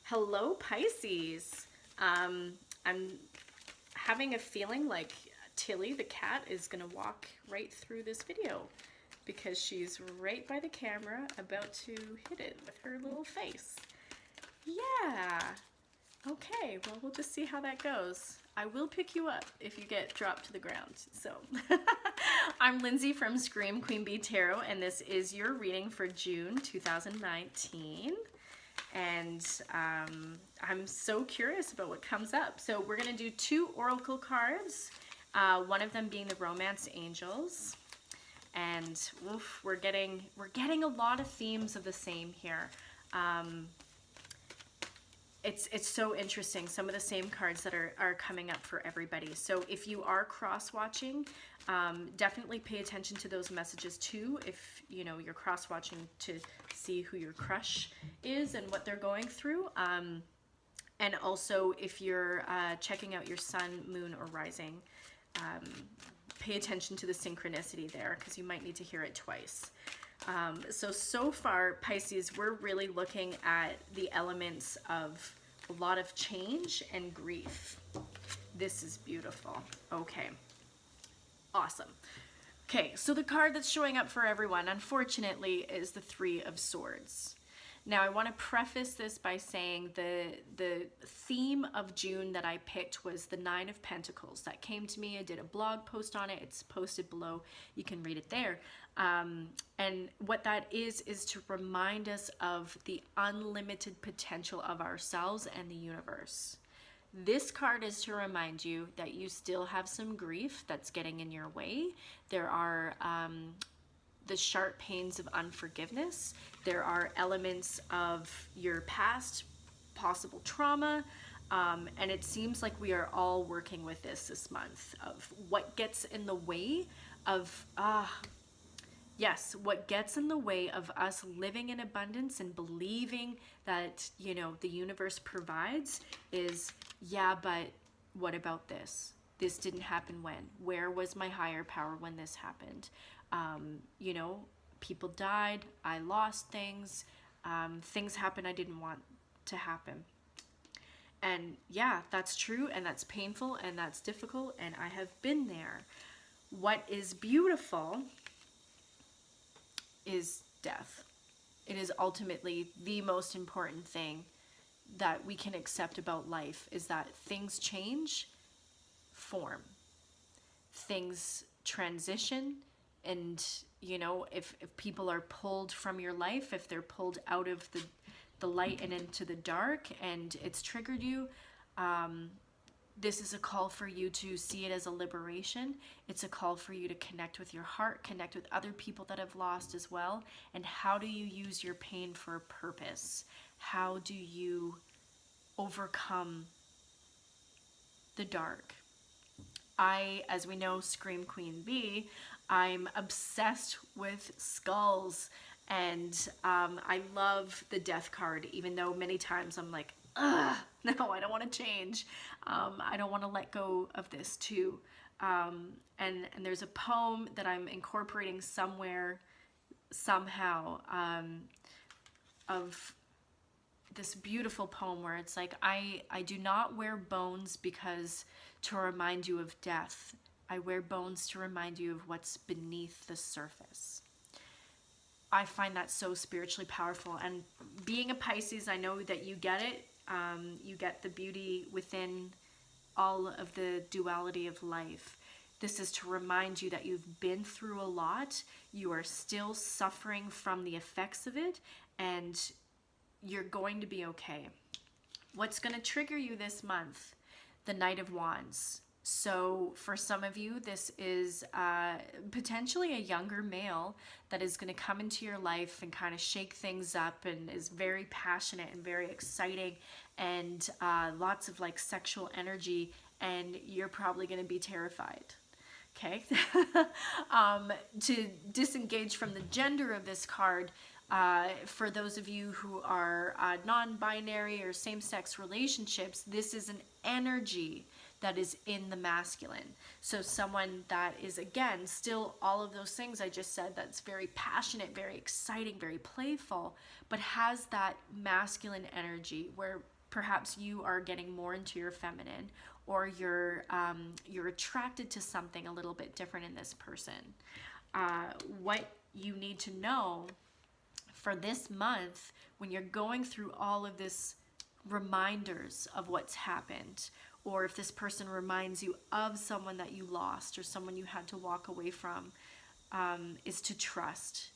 Hello, Pisces. I'm having a feeling like Tilly the cat is gonna walk right through this video because she's right by the camera about to hit it with her little face. Yeah. Okay, well, we'll just see how that goes. I will pick you up if you get dropped to the ground. So, I'm Lindsay from Scream Queen Bee Tarot, and this is your reading for June 2019. And I'm so curious about what comes up. So we're going to do two oracle cards, one of them being the Romance Angels. And oof, we're getting a lot of themes of the same here. It's so interesting, some of the same cards that are coming up for everybody. So if you are cross-watching, definitely pay attention to those messages too. If you know you're cross-watching to see who your crush is and what they're going through. And also if you're checking out your sun, moon, or rising, pay attention to the synchronicity there because you might need to hear it twice. So far, Pisces, we're really looking at the elements of a lot of change and grief. This is beautiful. Okay. Awesome. Okay, so the card that's showing up for everyone, unfortunately, is the Three of Swords. Now, I want to preface this by saying the theme of June that I picked was the Nine of Pentacles. That came to me. I did a blog post on it. It's posted below. You can read it there. And what that is to remind us of the unlimited potential of ourselves and the universe. This card is to remind you that you still have some grief that's getting in your way. There are the sharp pains of unforgiveness. There are elements of your past, possible trauma, and it seems like we are all working with this month of what gets in the way of, yes, what gets in the way of us living in abundance and believing that, you know, the universe provides is, yeah, but what about this? This didn't happen when? Where was my higher power when this happened? You know, people died, I lost things, things happened I didn't want to happen. And yeah, that's true, and that's painful, and that's difficult, and I have been there. What is beautiful is death. It is ultimately the most important thing that we can accept about life, is that things change form. Things transition. And, you know, if people are pulled from your life, if they're pulled out of the light and into the dark and it's triggered you, this is a call for you to see it as a liberation. It's a call for you to connect with your heart, connect with other people that have lost as well. And how do you use your pain for a purpose? How do you overcome the dark? As we know, Scream Queen Bee, I'm obsessed with skulls, and I love the death card, even though many times I'm like, ugh, no, I don't want to change. I don't want to let go of this too. And there's a poem that I'm incorporating somewhere, somehow, of this beautiful poem where it's like, I do not wear bones because to remind you of death. I wear bones to remind you of what's beneath the surface. I find that so spiritually powerful. And being a Pisces, I know that you get it. You get the beauty within all of the duality of life. This is to remind you that you've been through a lot. You are still suffering from the effects of it, and you're going to be okay. What's going to trigger you this month? The Knight of Wands. So for some of you, this is potentially a younger male that is going to come into your life and kind of shake things up and is very passionate and very exciting and lots of like sexual energy, and you're probably going to be terrified. Okay? To disengage from the gender of this card, for those of you who are non-binary or same-sex relationships, this is an energy that is in the masculine. So someone that is, again, still all of those things I just said, that's very passionate, very exciting, very playful, but has that masculine energy where perhaps you are getting more into your feminine, or you're attracted to something a little bit different in this person. What you need to know for this month, when you're going through all of this reminders of what's happened, or if this person reminds you of someone that you lost or someone you had to walk away from, is to trust,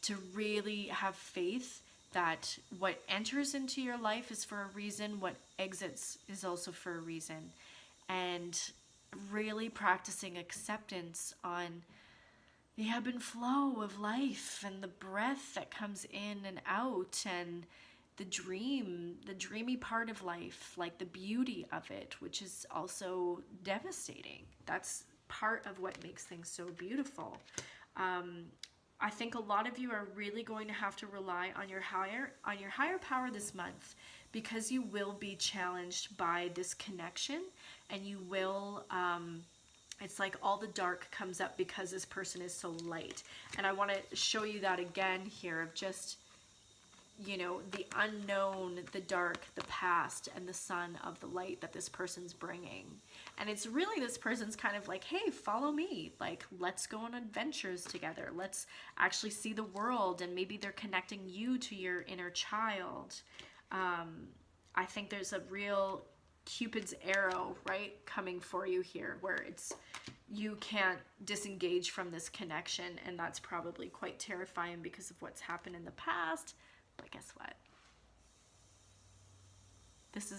to really have faith that what enters into your life is for a reason, what exits is also for a reason, and really practicing acceptance on the ebb and flow of life and the breath that comes in and out, and the dreamy part of life, like the beauty of it, which is also devastating. That's part of what makes things so beautiful. I think a lot of you are really going to have to rely on your higher power this month, because you will be challenged by this connection, and you will it's like all the dark comes up because this person is so light. And I want to show you that again here, of just, you know, the unknown, the dark, the past, and the sun of the light that this person's bringing. And it's really, this person's kind of like, hey, follow me. Like, let's go on adventures together. Let's actually see the world. And maybe they're connecting you to your inner child. I think there's a real Cupid's arrow, right, coming for you here, where it's, you can't disengage from this connection. And that's probably quite terrifying because of what's happened in the past. But guess what? This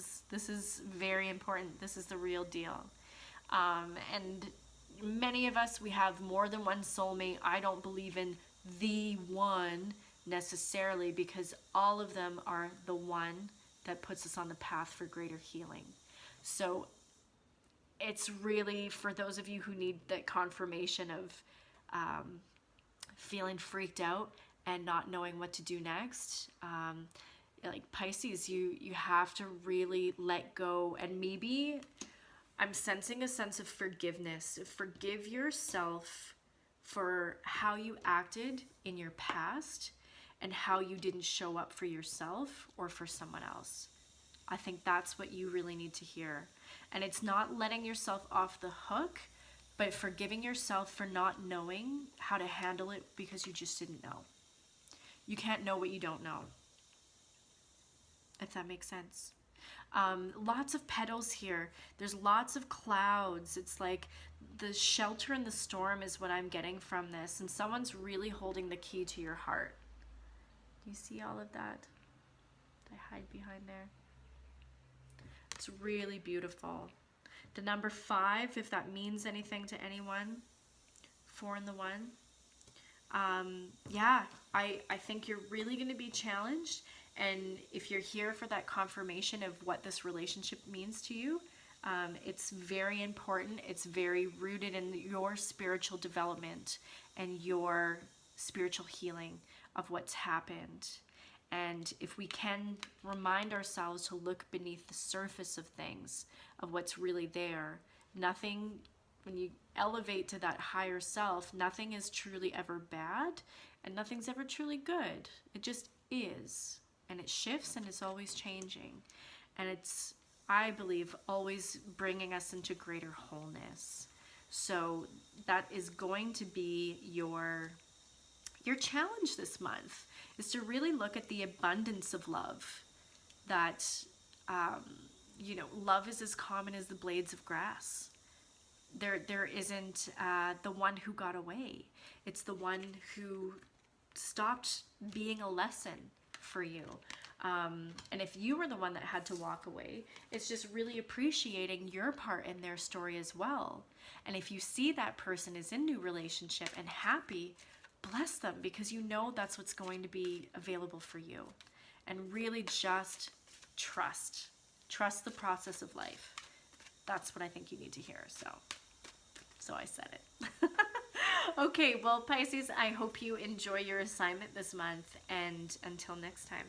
is very important. This is the real deal. And many of us, we have more than one soulmate. I don't believe in the one necessarily, because all of them are the one that puts us on the path for greater healing. So it's really for those of you who need that confirmation of feeling freaked out and not knowing what to do next. Like Pisces, you have to really let go. And maybe I'm sensing a sense of forgiveness. Forgive yourself for how you acted in your past and how you didn't show up for yourself or for someone else. I think that's what you really need to hear. And it's not letting yourself off the hook, but forgiving yourself for not knowing how to handle it because you just didn't know. You can't know what you don't know, if that makes sense. Lots of petals here. There's lots of clouds. It's like the shelter in the storm is what I'm getting from this. And someone's really holding the key to your heart. Do you see all of that? I hide behind there. It's really beautiful. The number 5, if that means anything to anyone, 4 and the 1. Yeah, I think you're really going to be challenged. And if you're here for that confirmation of what this relationship means to you, it's very important. It's very rooted in your spiritual development and your spiritual healing of what's happened. And if we can remind ourselves to look beneath the surface of things, of what's really there, nothing, when you elevate to that higher self, nothing is truly ever bad and nothing's ever truly good. It just is. And it shifts and it's always changing. And it's, I believe, always bringing us into greater wholeness. So that is going to be your challenge this month, is to really look at the abundance of love. That, you know, love is as common as the blades of grass. There isn't the one who got away. It's the one who stopped being a lesson for you. And if you were the one that had to walk away, it's just really appreciating your part in their story as well. And if you see that person is in new relationship and happy, bless them, because you know that's what's going to be available for you. And really just trust the process of life. That's what I think you need to hear. So I said it. Okay, well, Pisces, I hope you enjoy your assignment this month, and until next time.